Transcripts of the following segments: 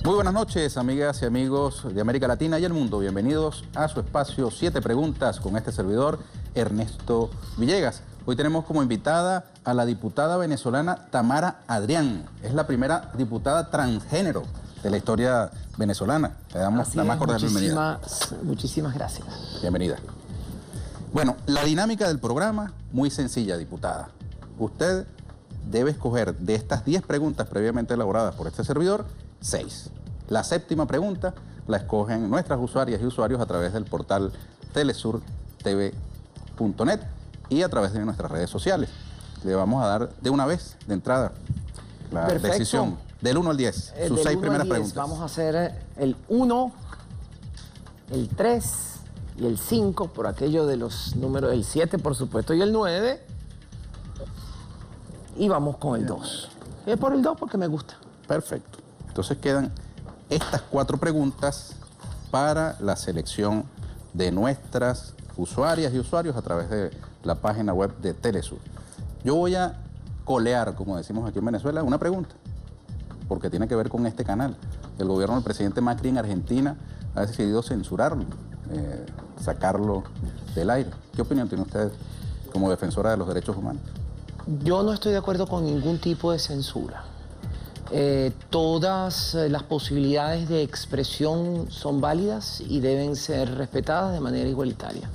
Muy buenas noches, amigas y amigos de América Latina y el mundo. Bienvenidos a su espacio 7 Preguntas con este servidor, Ernesto Villegas. Hoy tenemos como invitada a la diputada venezolana Tamara Adrián. Es la primera diputada transgénero de la historia venezolana. Le damos la más cordial bienvenida. Muchísimas gracias. Bienvenida. Bueno, la dinámica del programa, muy sencilla, diputada. Usted debe escoger de estas 10 preguntas previamente elaboradas por este servidor, 6. La séptima pregunta la escogen nuestras usuarias y usuarios a través del portal telesurtv.net y a través de nuestras redes sociales. Le vamos a dar de una vez, de entrada, la decisión del 1 al 10, sus 6 primeras preguntas. Vamos a hacer el 1, el 3 y el 5, por aquello de los números, el 7 por supuesto y el 9. Y vamos con el 2. Es por el 2 porque me gusta. Perfecto. Entonces quedan estas 4 preguntas para la selección de nuestras usuarias y usuarios a través de la página web de Telesur. Yo voy a colear, como decimos aquí en Venezuela, una pregunta, porque tiene que ver con este canal. El gobierno del presidente Macri en Argentina ha decidido censurarlo, sacarlo del aire. ¿Qué opinión tiene usted como defensora de los derechos humanos? Yo no estoy de acuerdo con ningún tipo de censura. Todas las posibilidades de expresión son válidas y deben ser respetadas de manera igualitaria.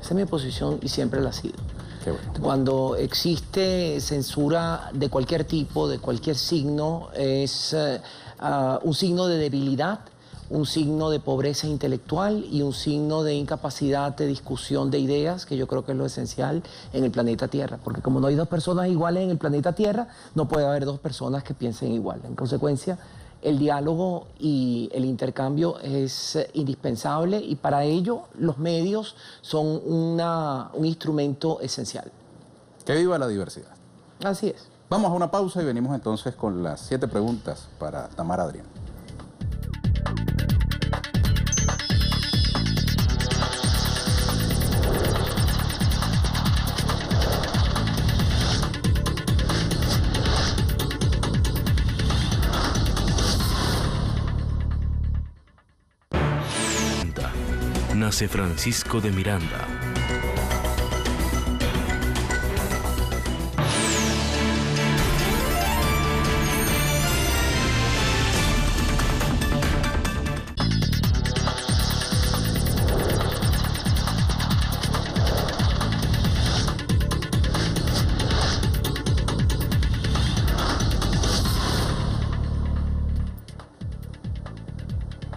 Esa es mi posición y siempre la ha sido. Qué bueno. Cuando existe censura de cualquier tipo, de cualquier signo, es un signo de debilidad, un signo de pobreza intelectual y un signo de incapacidad de discusión de ideas, que yo creo que es lo esencial en el planeta Tierra. Porque como no hay 2 personas iguales en el planeta Tierra, no puede haber 2 personas que piensen igual. En consecuencia, el diálogo y el intercambio es indispensable y para ello los medios son un instrumento esencial. Que viva la diversidad. Así es. Vamos a una pausa y venimos entonces con las 7 preguntas para Tamara Adrián. Nace Francisco de Miranda.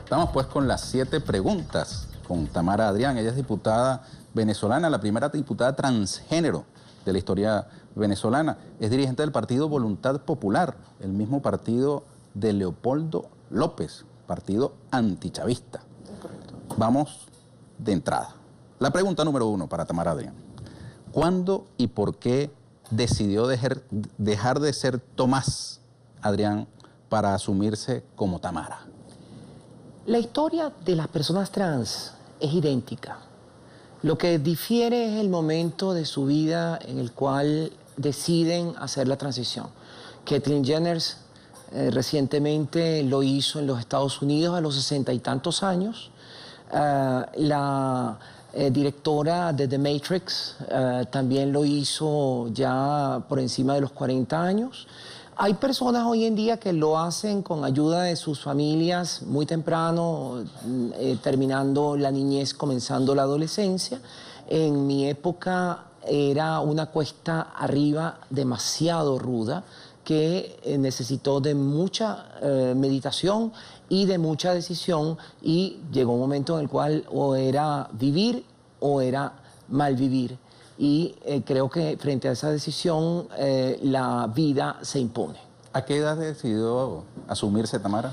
Estamos pues con las 7 preguntas con Tamara Adrián. Ella es diputada venezolana, la primera diputada transgénero de la historia venezolana. Es dirigente del partido Voluntad Popular, el mismo partido de Leopoldo López, partido antichavista. Vamos de entrada. La pregunta número 1 para Tamara Adrián. ¿Cuándo y por qué decidió dejar de ser Tomás Adrián para asumirse como Tamara? La historia de las personas trans es idéntica. Lo que difiere es el momento de su vida en el cual deciden hacer la transición. Caitlyn Jenner recientemente lo hizo en los Estados Unidos a los 60 y tantos años. La directora de The Matrix también lo hizo ya por encima de los 40 años. Hay personas hoy en día que lo hacen con ayuda de sus familias muy temprano, terminando la niñez, comenzando la adolescencia. En mi época era una cuesta arriba demasiado ruda que necesitó de mucha meditación y de mucha decisión y llegó un momento en el cual o era vivir o era mal vivir. Y creo que frente a esa decisión la vida se impone. ¿A qué edad decidió asumirse Tamara?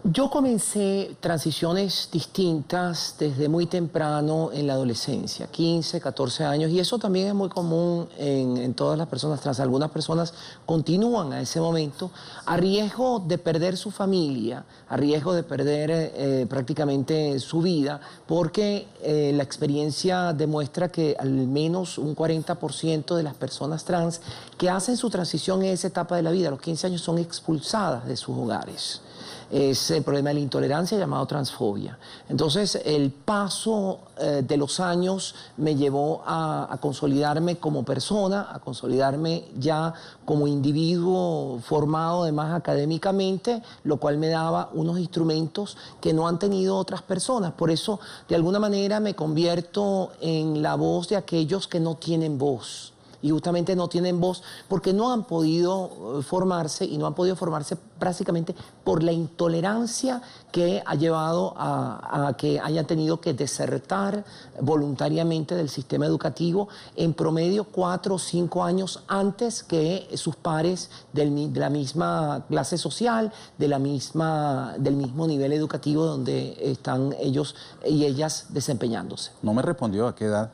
Yo comencé transiciones distintas desde muy temprano en la adolescencia, 15, 14 años, y eso también es muy común en todas las personas trans. Algunas personas continúan a ese momento a riesgo de perder su familia, a riesgo de perder prácticamente su vida, porque la experiencia demuestra que al menos un 40% de las personas trans que hacen su transición en esa etapa de la vida, a los 15 años, son expulsadas de sus hogares. Es el problema de la intolerancia llamado transfobia. Entonces, el paso de los años me llevó a consolidarme como persona, a consolidarme ya como individuo formado además académicamente, lo cual me daba unos instrumentos que no han tenido otras personas. Por eso, de alguna manera, me convierto en la voz de aquellos que no tienen voz. Y justamente no tienen voz porque no han podido formarse, y no han podido formarse prácticamente por la intolerancia que ha llevado a que hayan tenido que desertar voluntariamente del sistema educativo en promedio 4 o 5 años antes que sus pares de la misma clase social, del mismo nivel educativo donde están ellos y ellas desempeñándose. No me respondió a qué edad.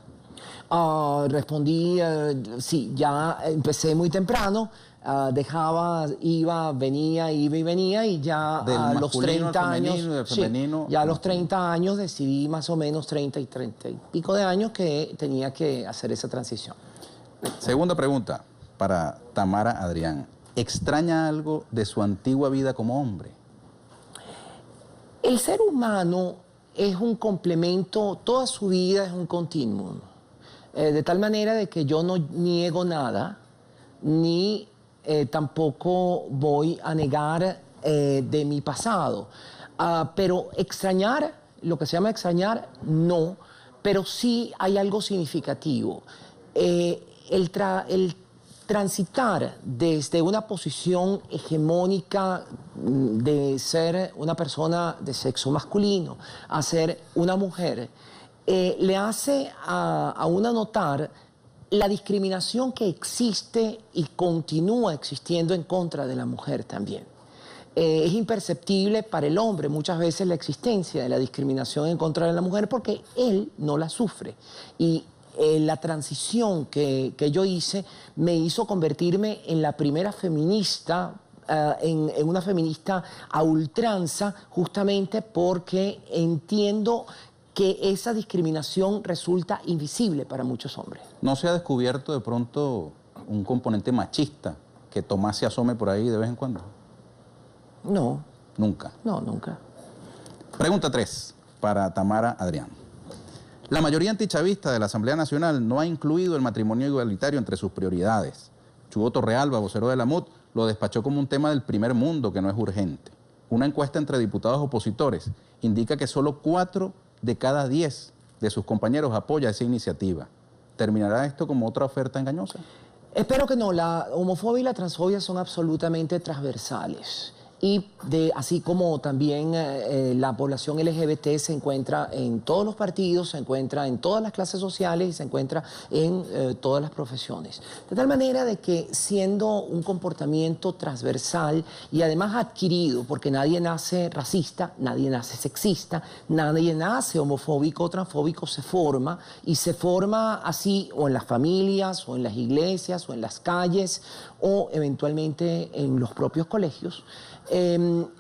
Respondí, sí, ya empecé muy temprano, iba y venía, y ya a los 30 años, ya a los 30 años decidí más o menos 30 y pico de años que tenía que hacer esa transición. Segunda pregunta para Tamara Adrián. ¿Extraña algo de su antigua vida como hombre? El ser humano es un complemento, toda su vida es un continuum. De tal manera de que yo no niego nada, ni tampoco voy a negar de mi pasado. Pero extrañar, lo que se llama extrañar, no, pero sí hay algo significativo. El transitar desde una posición hegemónica de ser una persona de sexo masculino a ser una mujer, le hace a una notar la discriminación que existe y continúa existiendo en contra de la mujer también. Es imperceptible para el hombre muchas veces la existencia de la discriminación en contra de la mujer porque él no la sufre. Y la transición que yo hice me hizo convertirme en la primera feminista, en una feminista a ultranza, justamente porque entiendo que esa discriminación resulta invisible para muchos hombres. ¿No se ha descubierto de pronto un componente machista que Tomás se asome por ahí de vez en cuando? No. Nunca. No, nunca. Pregunta 3 para Tamara Adrián. La mayoría antichavista de la Asamblea Nacional no ha incluido el matrimonio igualitario entre sus prioridades. Chugo Torrealba, vocero de la MUD, lo despachó como un tema del primer mundo que no es urgente. Una encuesta entre diputados opositores indica que solo 4 de cada 10 de sus compañeros apoya esa iniciativa. ¿Terminará esto como otra oferta engañosa? Espero que no. La homofobia y la transfobia son absolutamente transversales. Y así como también la población LGBT se encuentra en todos los partidos, se encuentra en todas las clases sociales y se encuentra en todas las profesiones. De tal manera de que siendo un comportamiento transversal y además adquirido, porque nadie nace racista, nadie nace sexista, nadie nace homofóbico o transfóbico, se forma, y se forma así o en las familias, o en las iglesias, o en las calles, o eventualmente en los propios colegios.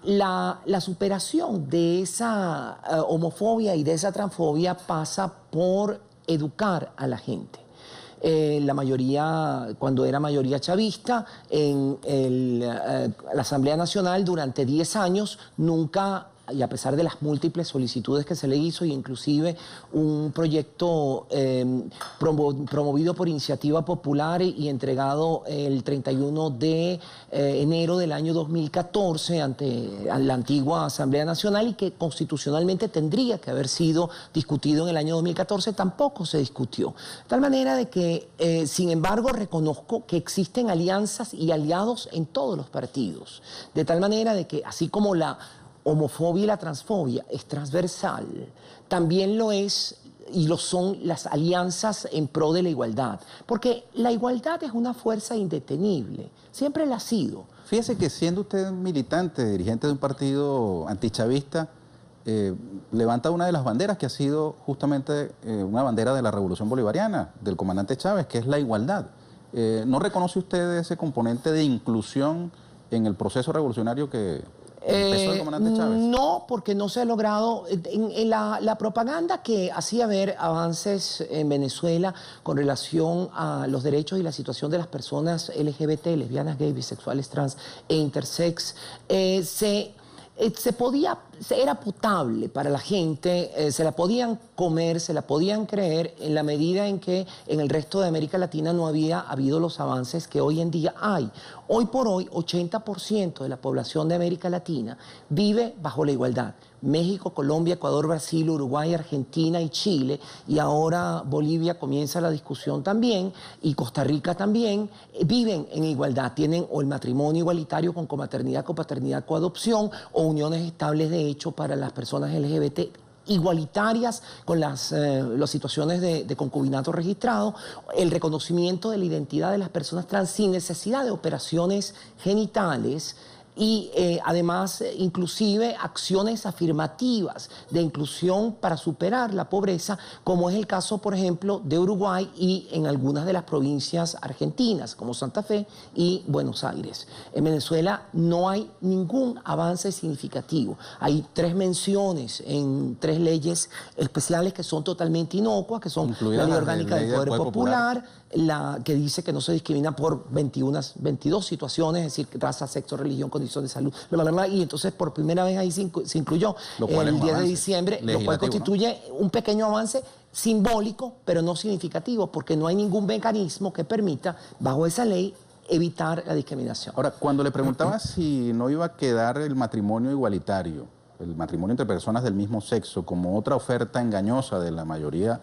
La superación de esa homofobia y de esa transfobia pasa por educar a la gente. La mayoría, cuando era mayoría chavista, en la Asamblea Nacional durante 10 años nunca, y a pesar de las múltiples solicitudes que se le hizo, y inclusive un proyecto promovido por Iniciativa Popular y entregado el 31 de enero del año 2014 ante la antigua Asamblea Nacional, y que constitucionalmente tendría que haber sido discutido en el año 2014, tampoco se discutió. De tal manera de que, sin embargo, reconozco que existen alianzas y aliados en todos los partidos. De tal manera de que, así como la homofobia y la transfobia es transversal, también lo es y lo son las alianzas en pro de la igualdad, porque la igualdad es una fuerza indetenible, siempre la ha sido. Fíjese que siendo usted militante, dirigente de un partido antichavista, levanta una de las banderas que ha sido justamente una bandera de la Revolución Bolivariana, del comandante Chávez, que es la igualdad. ¿No reconoce usted ese componente de inclusión en el proceso revolucionario que empezó el comandante Chávez? No, porque no se ha logrado. En la propaganda que hacía ver avances en Venezuela con relación a los derechos y la situación de las personas LGBT, lesbianas, gays, bisexuales, trans e intersex, se era potable para la gente, se la podían comer, se la podían creer en la medida en que en el resto de América Latina no había habido los avances que hoy en día hay. Hoy por hoy, 80% de la población de América Latina vive bajo la igualdad. México, Colombia, Ecuador, Brasil, Uruguay, Argentina y Chile, y ahora Bolivia comienza la discusión también, y Costa Rica también, viven en igualdad. Tienen o el matrimonio igualitario con comaternidad, copaternidad, coadopción, o uniones estables de hecho para las personas LGBT igualitarias con las situaciones de concubinato registrado, el reconocimiento de la identidad de las personas trans sin necesidad de operaciones genitales, y además inclusive acciones afirmativas de inclusión para superar la pobreza, como es el caso, por ejemplo, de Uruguay y en algunas de las provincias argentinas, como Santa Fe y Buenos Aires. En Venezuela no hay ningún avance significativo. Hay 3 menciones en 3 leyes especiales que son totalmente inocuas, que son la Ley Orgánica del Poder Popular, la que dice que no se discrimina por 22 situaciones, es decir, raza, sexo, religión, condición de salud, y entonces por primera vez ahí se incluyó el 10 de diciembre, lo cual constituye un pequeño avance simbólico, pero no significativo, porque no hay ningún mecanismo que permita, bajo esa ley, evitar la discriminación. Ahora, cuando le preguntaba si no iba a quedar el matrimonio igualitario, el matrimonio entre personas del mismo sexo, como otra oferta engañosa de la mayoría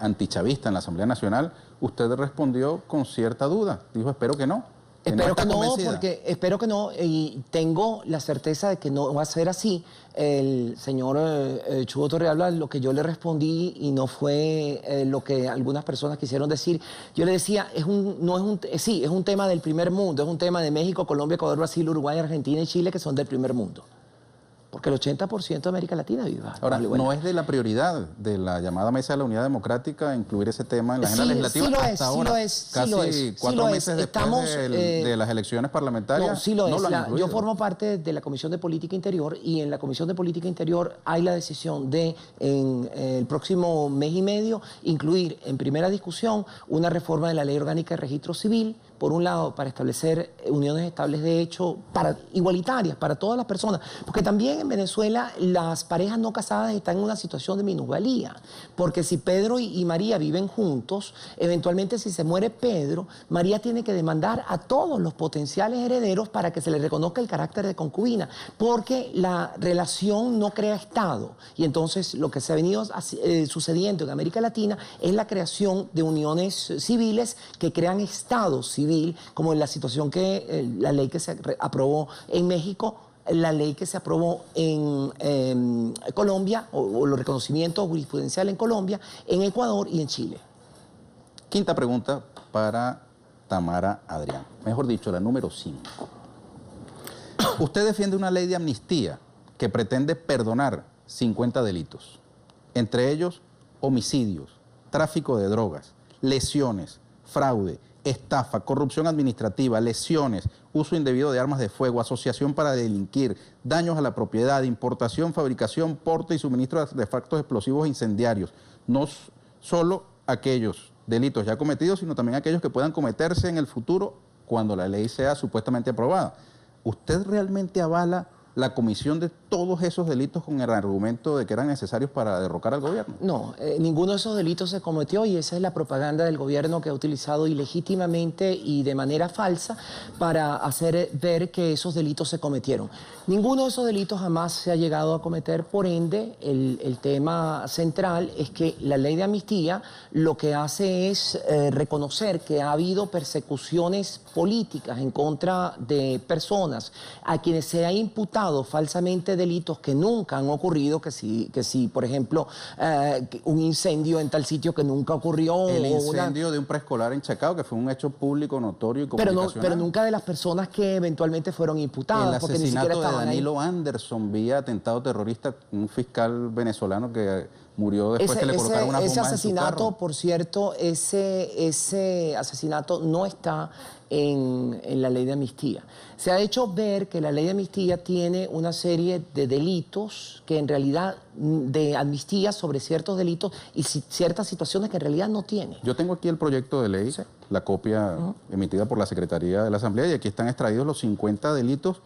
antichavista en la Asamblea Nacional, usted respondió con cierta duda. Dijo, espero que no. Espero que no, porque espero que no, y tengo la certeza de que no va a ser así. El señor Chugo Torrealba, lo que yo le respondí y no fue lo que algunas personas quisieron decir. Yo le decía, sí, es un tema del primer mundo, es un tema de México, Colombia, Ecuador, Brasil, Uruguay, Argentina y Chile, que son del primer mundo. Porque el 80% de América Latina vive. Ahora, ¿no es de la prioridad de la llamada Mesa de la Unidad Democrática incluir ese tema en la agenda legislativa? Sí lo hasta ahora, casi 4 meses después de las elecciones parlamentarias. No, sí lo es. Yo formo parte de la Comisión de Política Interior, y en la Comisión de Política Interior hay la decisión de, en el próximo mes y medio, incluir en primera discusión una reforma de la Ley Orgánica de Registro Civil, por un lado, para establecer uniones estables de hecho igualitarias para todas las personas, porque también en Venezuela las parejas no casadas están en una situación de minusvalía, porque si Pedro y María viven juntos, eventualmente si se muere Pedro, María tiene que demandar a todos los potenciales herederos para que se le reconozca el carácter de concubina, porque la relación no crea Estado, y entonces lo que se ha venido sucediendo en América Latina es la creación de uniones civiles que crean estados civiles, como en la situación la ley que se aprobó en México, la ley que se aprobó en Colombia, o los reconocimientos jurisprudenciales en Colombia, en Ecuador y en Chile. Quinta pregunta para Tamara Adrián, mejor dicho, la número 5. Usted defiende una ley de amnistía que pretende perdonar 50 delitos, entre ellos homicidios, tráfico de drogas, lesiones, fraude, estafa, corrupción administrativa, lesiones, uso indebido de armas de fuego, asociación para delinquir, daños a la propiedad, importación, fabricación, porte y suministro de artefactos explosivos e incendiarios. No solo aquellos delitos ya cometidos, sino también aquellos que puedan cometerse en el futuro cuando la ley sea supuestamente aprobada. ¿Usted realmente avala la comisión de todos esos delitos con el argumento de que eran necesarios para derrocar al gobierno? No, ninguno de esos delitos se cometió, y esa es la propaganda del gobierno que ha utilizado ilegítimamente y de manera falsa para hacer ver que esos delitos se cometieron. Ninguno de esos delitos jamás se ha llegado a cometer, por ende, el tema central es que la ley de amnistía lo que hace es reconocer que ha habido persecuciones políticas en contra de personas a quienes se ha imputado falsamente delitos que nunca han ocurrido, que si por ejemplo, un incendio en tal sitio que nunca ocurrió. El incendio de un preescolar en Chacao, que fue un hecho público, notorio y comunicacional. Pero nunca de las personas que eventualmente fueron imputadas. El asesinato de Danilo Anderson vía atentado terrorista, un fiscal venezolano que murió después que le colocaron una bomba ese asesinato, en su carro. por cierto, ese asesinato no está en la ley de amnistía. Se ha hecho ver que la ley de amnistía tiene una serie de delitos que en realidad, de amnistía sobre ciertos delitos y ciertas situaciones que en realidad no tiene. Yo tengo aquí el proyecto de ley, la copia emitida por la Secretaría de la Asamblea, y aquí están extraídos los 50 delitos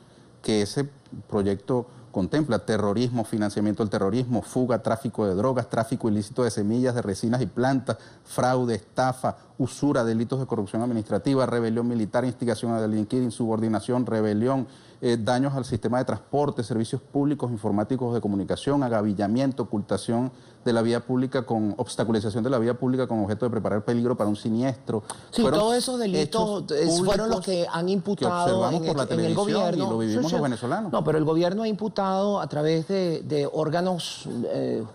que ese proyecto contempla terrorismo, financiamiento del terrorismo, fuga, tráfico de drogas, tráfico ilícito de semillas, de resinas y plantas, fraude, estafa, usura, delitos de corrupción administrativa, rebelión militar, instigación a delinquir, insubordinación, rebelión, daños al sistema de transporte, servicios públicos, informáticos de comunicación, agavillamiento, ocultación de la vía pública con obstaculización de la vía pública con objeto de preparar peligro para un siniestro. Sí, todos esos delitos fueron los que han imputado en el gobierno. Y lo vivimos los venezolanos. No, pero el gobierno ha imputado a través de órganos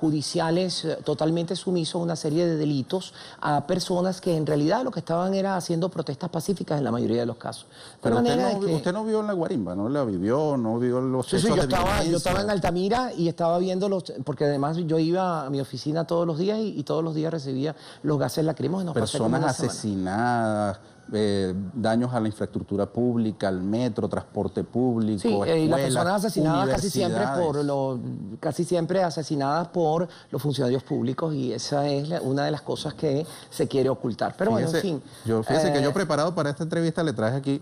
judiciales totalmente sumisos una serie de delitos a personas que en realidad lo que estaban era haciendo protestas pacíficas en la mayoría de los casos. Pero usted no vio en la guarimba, ¿no? La vivió, no vio los hechos de violencia. Yo estaba en Altamira y estaba viendo porque además yo iba a mi oficina todos los días y todos los días recibía los gases lacrimógenos. Personas asesinadas, daños a la infraestructura pública, al metro, transporte público, sí, escuelas, y las personas asesinadas casi siempre asesinadas por los funcionarios públicos, y esa es una de las cosas que se quiere ocultar. Pero fíjese, bueno, en fin. Fíjese que yo preparado para esta entrevista le traje aquí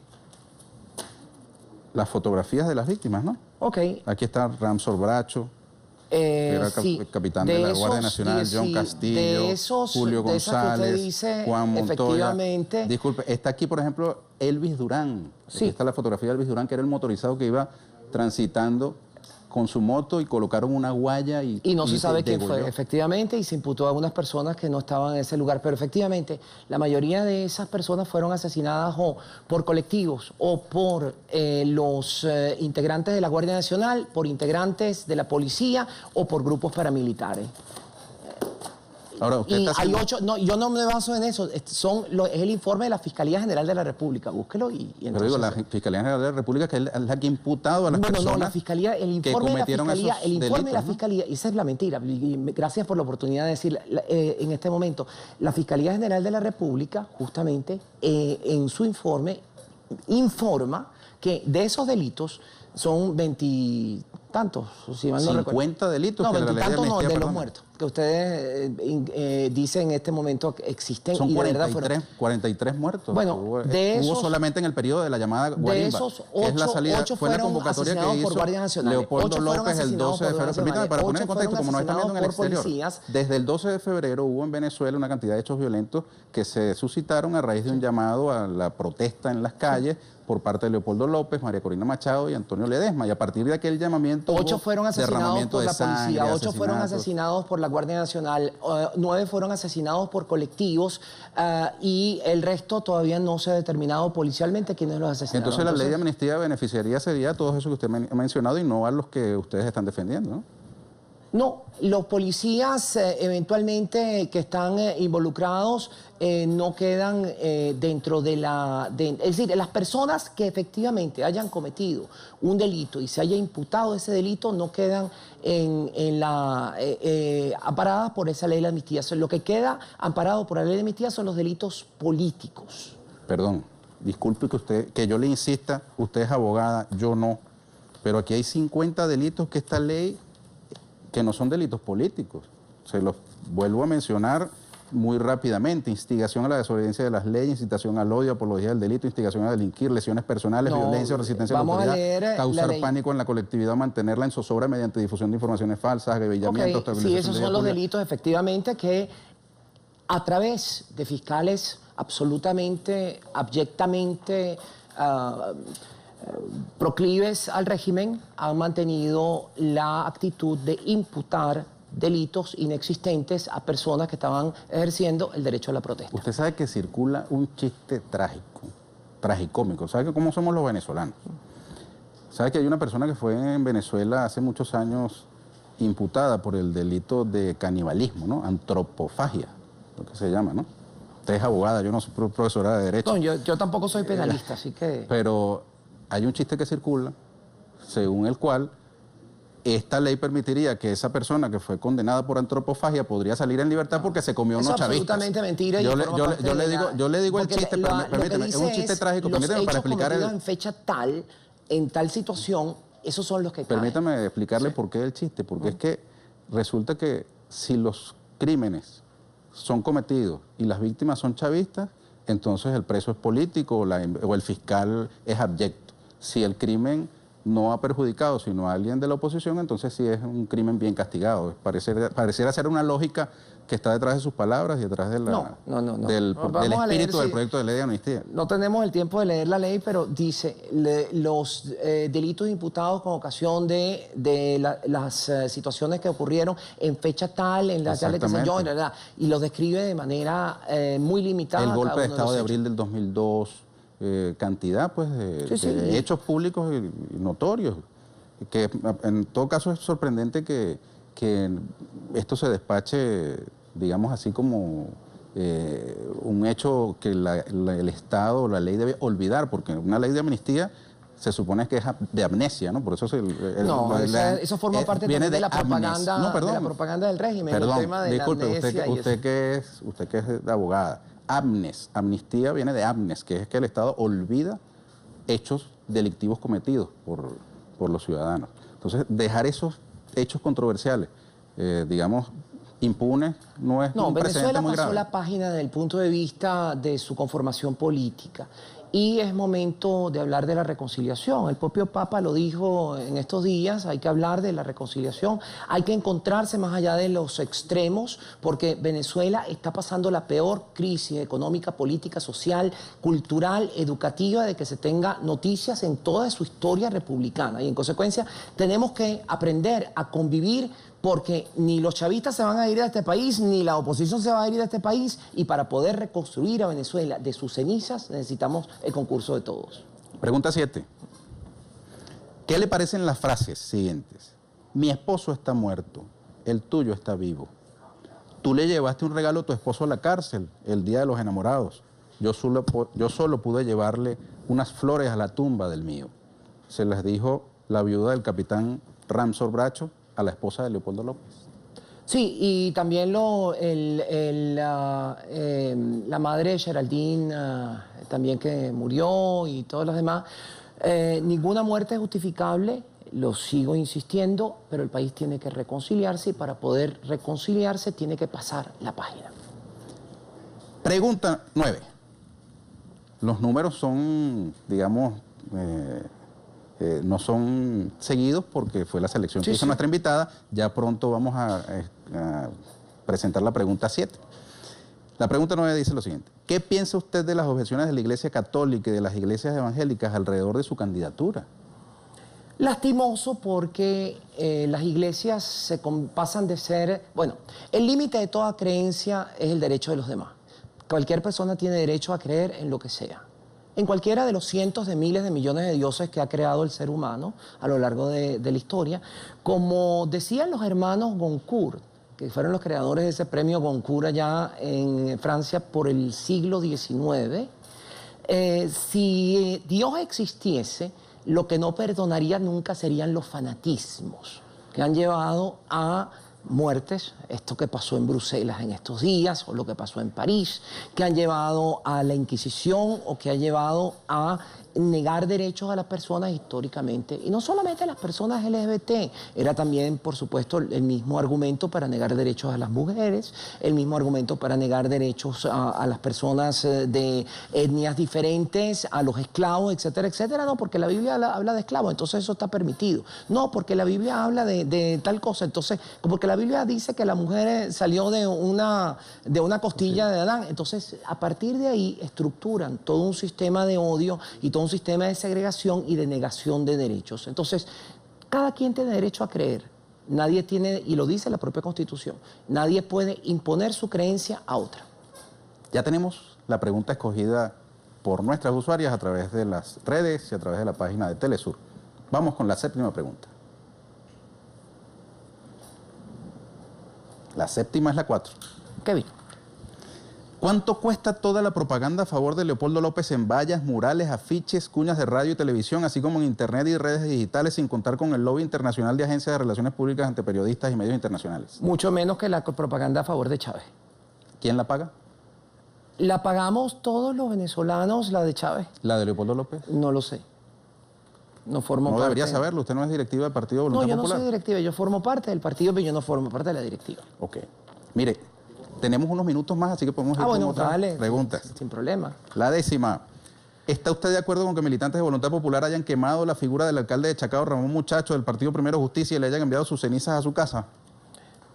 las fotografías de las víctimas, ¿no? Ok. Aquí está Ramsor Bracho, que era el capitán de la Guardia Nacional, John Castillo, Julio González, Juan Montoya. Efectivamente. Disculpe, está aquí, por ejemplo, Elvis Durán. Sí. Aquí está la fotografía de Elvis Durán, que era el motorizado que iba transitando con su moto y colocaron una guaya y no se sabe quién degolló. fue, efectivamente, y se imputó a algunas personas que no estaban en ese lugar. Pero efectivamente, la mayoría de esas personas fueron asesinadas o por colectivos o por los integrantes de la Guardia Nacional, por integrantes de la policía o por grupos paramilitares. Ahora, usted Y está hay 8, no, yo no me baso en eso, es el informe de la Fiscalía General de la República, búsquelo y entonces... Pero digo, la Fiscalía General de la República, que es la que ha imputado a las personas la Fiscalía, el informe de la Fiscalía, Fiscalía, esa es la mentira, y gracias por la oportunidad de decir en este momento, la Fiscalía General de la República, justamente, en su informe, informa que de esos delitos son 20 tantos, si mal no 50 delitos no, que la ley de tantos no, amnistía de los muertos, que ustedes dicen en este momento que existen. Son y 43, de verdad fueron 43 muertos. Bueno, hubo solamente en el periodo de la llamada Guarimba. De esos 8, es la salida, fue la convocatoria que hizo por Guardias Nacionales. Leopoldo López el 12 de febrero. Permítame, para poner en contexto, como nos están viendo en el exterior, desde el 12 de febrero hubo en Venezuela una cantidad de hechos violentos que se suscitaron a raíz de un llamado a la protesta en las calles por parte de Leopoldo López, María Corina Machado y Antonio Ledesma. Y a partir de aquel llamamiento 8 fueron asesinados por la policía, 8 fueron asesinatos. asesinados por la Guardia Nacional, 9 fueron asesinados por colectivos y el resto todavía no se ha determinado policialmente quiénes los asesinaron. Entonces la ley de amnistía beneficiaría sería a todos esos que usted ha mencionado y no a los que ustedes están defendiendo, ¿no? No, los policías eventualmente que están involucrados no quedan dentro de es decir, las personas que efectivamente hayan cometido un delito y se haya imputado ese delito no quedan amparadas por esa ley de amnistía. Lo que queda amparado por la ley de amnistía son los delitos políticos. Perdón, disculpe que yo le insista, usted es abogada, yo no, pero aquí hay 50 delitos que esta ley que no son delitos políticos. Se los vuelvo a mencionar muy rápidamente. Instigación a la desobediencia de las leyes, incitación al odio, apología del delito, instigación a delinquir, lesiones personales, violencia o resistencia a la autoridad, causar pánico en la colectividad, mantenerla en zozobra mediante difusión de informaciones falsas, agavillamiento, sí, esos son los delitos efectivamente que a través de fiscales absolutamente, abyectamente proclives al régimen han mantenido la actitud de imputar delitos inexistentes a personas que estaban ejerciendo el derecho a la protesta. Usted sabe que circula un chiste trágico, tragicómico. ¿Sabe cómo somos los venezolanos? ¿Sabe que hay una persona que fue en Venezuela hace muchos años imputada por el delito de canibalismo, ¿no? Antropofagia, lo que se llama, ¿no? Usted es abogada, yo no soy profesora de Derecho. No, yo tampoco soy penalista, así que... Pero hay un chiste que circula, según el cual esta ley permitiría que esa persona que fue condenada por antropofagia podría salir en libertad porque se comió unos chavistas. Es absolutamente mentira. Yo le digo el chiste, permíteme, es un chiste trágico, permíteme para explicar en fecha tal, en tal situación, esos son los que caen. Permítame explicarle por qué el chiste, porque es que resulta que si los crímenes son cometidos y las víctimas son chavistas, entonces el preso es político o el fiscal es abyecto. Si el crimen no a perjudicado, sino a alguien de la oposición, entonces sí es un crimen bien castigado. Pareciera ser una lógica que está detrás de sus palabras y detrás de del espíritu del proyecto de ley de amnistía. No tenemos el tiempo de leer la ley, pero dice los delitos imputados con ocasión de las situaciones que ocurrieron en fecha tal, en la tal, qué sé yo, y los describe de manera muy limitada. El golpe de Estado de abril del 2002, cantidad pues de hechos públicos y notorios, que en todo caso es sorprendente que esto se despache, digamos así, como un hecho que el Estado o la ley debe olvidar, porque una ley de amnistía se supone que es de amnesia, ¿no? Por eso eso forma parte de la propaganda, de la propaganda del régimen. Perdón, el tema de disculpe, la amnesia usted que es abogada. Amnistía viene de amnes, que es que el Estado olvida hechos delictivos cometidos por los ciudadanos. Entonces, dejar esos hechos controversiales, digamos, impunes, no es un precedente muy grave. Venezuela pasó la página desde el punto de vista de su conformación política. Y es momento de hablar de la reconciliación. El propio Papa lo dijo en estos días, hay que hablar de la reconciliación, hay que encontrarse más allá de los extremos, porque Venezuela está pasando la peor crisis económica, política, social, cultural, educativa, de que se tenga noticias en toda su historia republicana. Y en consecuencia tenemos que aprender a convivir, porque ni los chavistas se van a ir de este país, ni la oposición se va a ir de este país, y para poder reconstruir a Venezuela de sus cenizas necesitamos el concurso de todos. Pregunta 7. ¿Qué le parecen las frases siguientes? Mi esposo está muerto, el tuyo está vivo. Tú le llevaste un regalo a tu esposo a la cárcel el día de los enamorados. Yo solo pude llevarle unas flores a la tumba del mío. Se las dijo la viuda del capitán Ramsor Bracho a la esposa de Leopoldo López. Sí, y también la madre de Geraldine, también que murió, y todos los demás. Ninguna muerte es justificable, lo sigo insistiendo, pero el país tiene que reconciliarse, y para poder reconciliarse tiene que pasar la página. Pregunta 9. Los números son, digamos, no son seguidos porque fue la selección que hizo nuestra invitada. Ya pronto vamos a presentar la pregunta 7. La pregunta 9 dice lo siguiente. ¿Qué piensa usted de las objeciones de la Iglesia Católica y de las iglesias evangélicas alrededor de su candidatura? Lastimoso, porque las iglesias pasan de ser... Bueno, el límite de toda creencia es el derecho de los demás. Cualquier persona tiene derecho a creer en lo que sea, en cualquiera de los cientos de miles de millones de dioses que ha creado el ser humano a lo largo de la historia. Como decían los hermanos Goncourt, que fueron los creadores de ese premio Goncourt allá en Francia por el siglo XIX, si Dios existiese, lo que no perdonaría nunca serían los fanatismos que han llevado a muertes, esto que pasó en Bruselas en estos días, o lo que pasó en París, que han llevado a la Inquisición, o que ha llevado a negar derechos a las personas históricamente, y no solamente a las personas LGBT, era también, por supuesto, el mismo argumento para negar derechos a las mujeres, el mismo argumento para negar derechos a las personas de etnias diferentes, a los esclavos, etcétera, etcétera. No, porque la Biblia habla de esclavos, entonces eso está permitido. No, porque la Biblia habla de tal cosa, entonces, porque la Biblia dice que la mujer salió de una costilla de Adán, entonces a partir de ahí estructuran todo un sistema de odio y todo un sistema de segregación y de negación de derechos. Entonces, cada quien tiene derecho a creer. Nadie tiene, y lo dice la propia Constitución, nadie puede imponer su creencia a otra. Ya tenemos la pregunta escogida por nuestras usuarias a través de las redes y a través de la página de Telesur. Vamos con la 7ª pregunta. La 7ª es la 4. Kevin. ¿Cuánto cuesta toda la propaganda a favor de Leopoldo López en vallas, murales, afiches, cuñas de radio y televisión, así como en internet y redes digitales, sin contar con el lobby internacional de agencias de relaciones públicas ante periodistas y medios internacionales? Mucho menos que la propaganda a favor de Chávez. ¿Quién la paga? ¿La pagamos todos los venezolanos, la de Chávez? ¿La de Leopoldo López? No lo sé. No formo parte. No debería saberlo, usted no es directiva del Partido Voluntad Popular. No, yo no soy directiva, yo formo parte del partido, pero yo no formo parte de la directiva. Ok. Mire, tenemos unos minutos más, así que podemos ir con otras preguntas. Sin problema. La 10ª. ¿Está usted de acuerdo con que militantes de Voluntad Popular hayan quemado la figura del alcalde de Chacao, Ramón Muchacho, del Partido Primero Justicia, y le hayan enviado sus cenizas a su casa?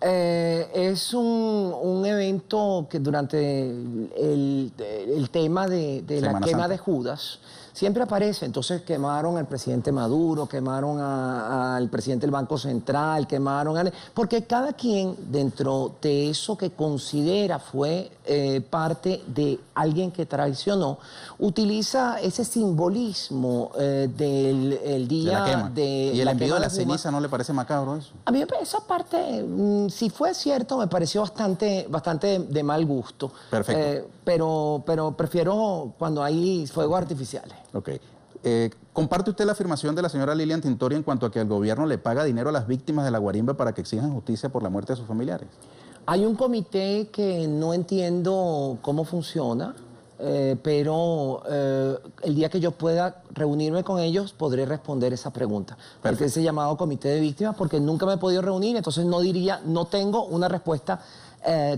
Es un evento que durante el tema de la Semana quema Santa. de Judas siempre aparece. Entonces quemaron al presidente Maduro, quemaron al presidente del Banco Central, porque cada quien dentro de eso que considera fue parte de alguien que traicionó, utiliza ese simbolismo del día De la quema. ¿Y el la envío quema de la Juma. ceniza no le parece macabro eso? A mí esa parte, si fue cierto, me pareció bastante de mal gusto. Perfecto. Pero prefiero cuando hay fuegos artificiales. Ok. ¿Comparte usted la afirmación de la señora Lilian Tintori en cuanto a que el gobierno le paga dinero a las víctimas de la guarimba para que exijan justicia por la muerte de sus familiares? Hay un comité que no entiendo cómo funciona, pero el día que yo pueda reunirme con ellos podré responder esa pregunta. Perfecto. Ese llamado comité de víctimas, porque nunca me he podido reunir, entonces no tengo una respuesta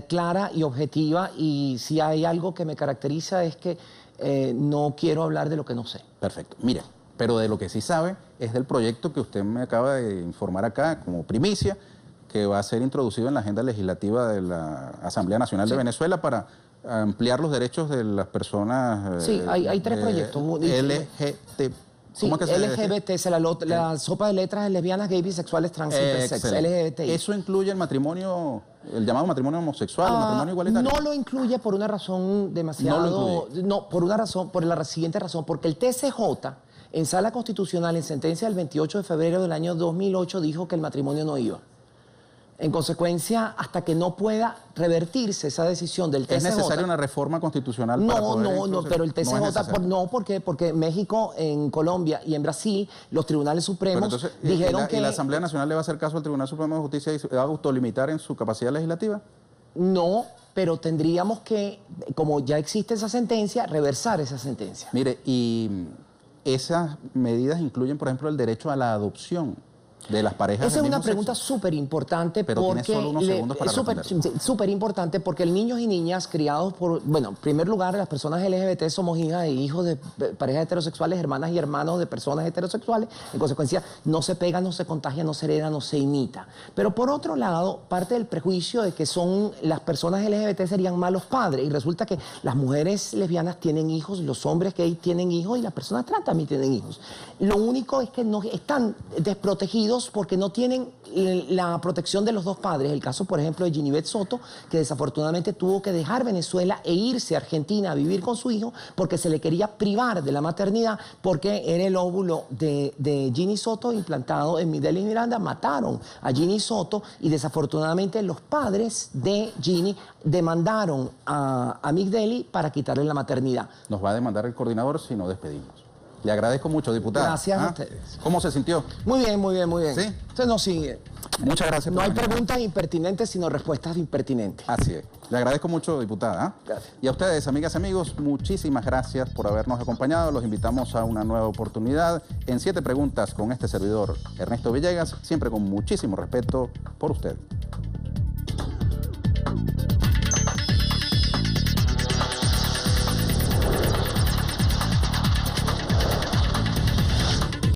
clara y objetiva, y si hay algo que me caracteriza es que no quiero hablar de lo que no sé. Perfecto. Mire, pero de lo que sí sabe es del proyecto que usted me acaba de informar acá como primicia, que va a ser introducido en la agenda legislativa de la Asamblea Nacional de Venezuela para ampliar los derechos de las personas... Sí, hay tres proyectos. LGBT. Sí, ¿Cómo es que se dice? LGBT, la sopa de letras de lesbianas, gays, bisexuales, trans, intersex, Excelente. LGBTI. ¿Eso incluye el matrimonio, el llamado matrimonio homosexual, el matrimonio igualitario? No lo incluye por una razón demasiado... No lo incluye. No, por la siguiente razón, porque el TCJ, en sala constitucional, en sentencia del 28 de febrero del año 2008, dijo que el matrimonio no iba. En consecuencia, hasta que no pueda revertirse esa decisión del TCJ... ¿Es necesaria una reforma constitucional para poder No, pero el TCJ... No es necesario. porque México, en Colombia y en Brasil, los tribunales Pero supremos entonces, dijeron ¿y la Asamblea Nacional le va a hacer caso al Tribunal Supremo de Justicia y se va a autolimitar en su capacidad legislativa? No, pero tendríamos que, como ya existe esa sentencia, reversar esa sentencia. Mire, y esas medidas incluyen, por ejemplo, el derecho a la adopción de las parejas Esa del es una mismo pregunta sexo. súper importante Pero porque... tiene solo unos segundos para responderla. Súper importante porque niños y niñas criados por... Bueno, en primer lugar, las personas LGBT somos hijas e hijos de parejas heterosexuales, hermanas y hermanos de personas heterosexuales. En consecuencia, no se pega, no se contagia, no se hereda, no se imita. Pero por otro lado, parte del prejuicio de que las personas LGBT serían malos padres. Y resulta que las mujeres lesbianas tienen hijos, los hombres gays tienen hijos y las personas trans también tienen hijos. Lo único es que no están desprotegidos porque no tienen la protección de los dos padres. El caso, por ejemplo, de Ginibet Soto, que desafortunadamente tuvo que dejar Venezuela e irse a Argentina a vivir con su hijo porque se le quería privar de la maternidad porque era el óvulo de Ginny Soto implantado en Migdeli Miranda. Mataron a Ginny Soto y desafortunadamente los padres de Ginny demandaron a Migdeli para quitarle la maternidad. Nos va a demandar el coordinador si no despedimos. Le agradezco mucho, diputada. Gracias a ustedes. ¿Cómo se sintió? Muy bien, muy bien, muy bien. ¿Sí? Entonces no sigue. Muchas gracias. No por hay venir. preguntas impertinentes, sino respuestas impertinentes. Así es. Le agradezco mucho, diputada. Gracias. Y a ustedes, amigas y amigos, muchísimas gracias por habernos acompañado. Los invitamos a una nueva oportunidad en 7 preguntas con este servidor, Ernesto Villegas, siempre con muchísimo respeto por usted.